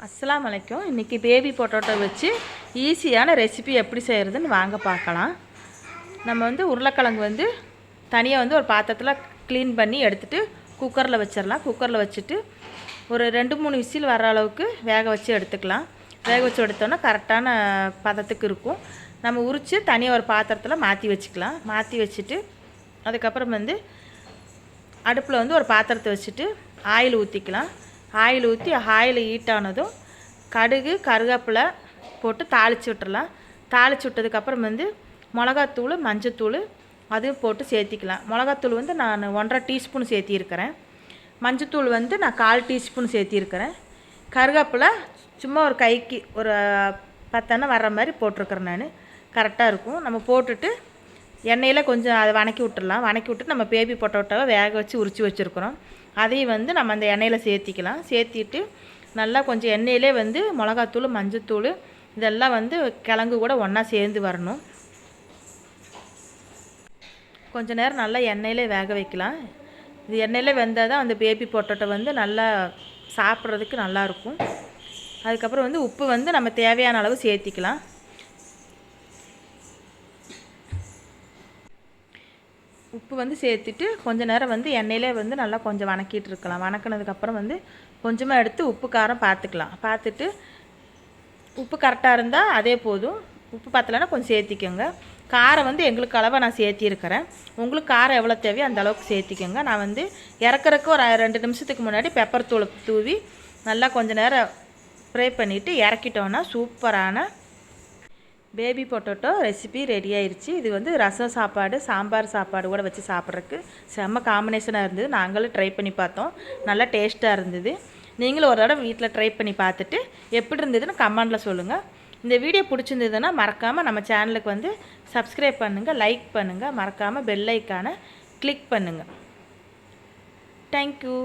அஸ்ஸலாமு அலைக்கும். இன்றைக்கி பேபி பொட்டோட்டோ வச்சு ஈஸியான ரெசிபி எப்படி செய்கிறதுன்னு வாங்க பார்க்கலாம். நம்ம உருளைக்கிழங்கு தனியாக ஒரு பாத்திரத்தில் க்ளீன் பண்ணி எடுத்துகிட்டு குக்கரில் வச்சிடலாம். குக்கரில் வச்சுட்டு ஒரு 2-3 விசில் வர அளவுக்கு வேக வச்சு எடுத்துக்கலாம். வேக வச்சு எடுத்தோன்னா கரெக்டான பதத்துக்கு இருக்கும். நம்ம உரித்து தனியாக ஒரு பாத்திரத்தில் மாற்றி வச்சுக்கலாம். மாற்றி வச்சுட்டு அதுக்கப்புறம் அடுப்பில் ஒரு பாத்திரத்தை வச்சுட்டு ஆயில் ஊற்றிக்கலாம். ஆயில் ஊற்றி ஆயில் ஹீட் ஆனதும் கடுகு கருவேப்பிலை போட்டு தாளித்து விட்டுறலாம். தாளித்து விட்டதுக்கப்புறம் மிளகாத்தூள் மஞ்சத்தூள் அதையும் போட்டு சேர்த்திக்கலாம். மிளகாத்தூள் நான் 1.5 டீஸ்பூன் சேர்த்திருக்கிறேன். மஞ்சத்தூள் நான் 1/4 டீஸ்பூன் சேர்த்திருக்கிறேன். கருவேப்பிலை சும்மா ஒரு கைக்கு ஒரு 10 எண்ணெய் வர்ற மாதிரி போட்டிருக்கிறேன். நான் கரெக்டாக இருக்கும். நம்ம போட்டுட்டு எண்ணெயில் கொஞ்சம் அதை வணக்கி விட்டுடலாம். வணக்கி விட்டு நம்ம பேபி பொட்டோட்டோவை வேக வச்சு உரித்து வச்சுருக்குறோம். அதையும் நம்ம அந்த எண்ணெயில் சேர்த்திக்கலாம். சேர்த்திட்டு நல்லா கொஞ்சம் எண்ணெயிலே மிளகாத்தூள் மஞ்சத்தூள் இதெல்லாம் கிழங்கு கூட ஒன்றா சேர்ந்து வரணும். கொஞ்சம் நேரம் நல்லா எண்ணெயிலே வேக வைக்கலாம். இது எண்ணெயிலே வெந்தால் தான் அந்த பேபி பொட்டோட்டோ நல்லா சாப்பிட்றதுக்கு நல்லாயிருக்கும். அதுக்கப்புறம் உப்பு நம்ம தேவையான அளவு சேர்த்திக்கலாம். உப்பு சேர்த்துட்டு கொஞ்சம் நேரம் எண்ணெயிலே நல்லா கொஞ்சம் வணக்கிட்டு இருக்கலாம். வணக்கினதுக்கப்புறம் கொஞ்சமாக எடுத்து உப்பு காரம் பார்த்துக்கலாம். பார்த்துட்டு உப்பு கரெக்டாக இருந்தால் அதே போதும். உப்பு பத்தலைன்னா கொஞ்சம் சேர்த்திக்கோங்க. காரம் எங்களுக்கு அளவாக நான் சேர்த்திருக்கிறேன். உங்களுக்கு காரம் எவ்வளோ தேவையோ அந்த அளவுக்கு சேர்த்திக்கோங்க. நான் இறக்குறதுக்கு ஒரு 2 நிமிஷத்துக்கு முன்னாடி பெப்பர் தூளை தூவி நல்லா கொஞ்சம் நேரம் ஃப்ரை பண்ணிவிட்டு இறக்கிட்டோன்னா சூப்பரான பேபி பொட்டோட்டோ ரெசிபி ரெடி ஆயிடுச்சு. இது ரசம் சாப்பாடு சாம்பார் சாப்பாடு கூட வச்சு சாப்பிட்றதுக்கு செம்ம காம்பினேஷனாக இருந்தது. நாங்களும் ட்ரை பண்ணி பார்த்தோம். நல்லா டேஸ்ட்டாக இருந்தது. நீங்களும் ஒரு தடவை வீட்டில் ட்ரை பண்ணி பார்த்துட்டு எப்படி இருந்ததுன்னு கமெண்டில் சொல்லுங்கள். இந்த வீடியோ பிடிச்சிருந்ததுன்னா மறக்காமல் நம்ம சேனலுக்கு சப்ஸ்கிரைப் பண்ணுங்கள், லைக் பண்ணுங்கள், மறக்காமல் பெல் ஐக்கானை கிளிக் பண்ணுங்கள். தேங்க்யூ.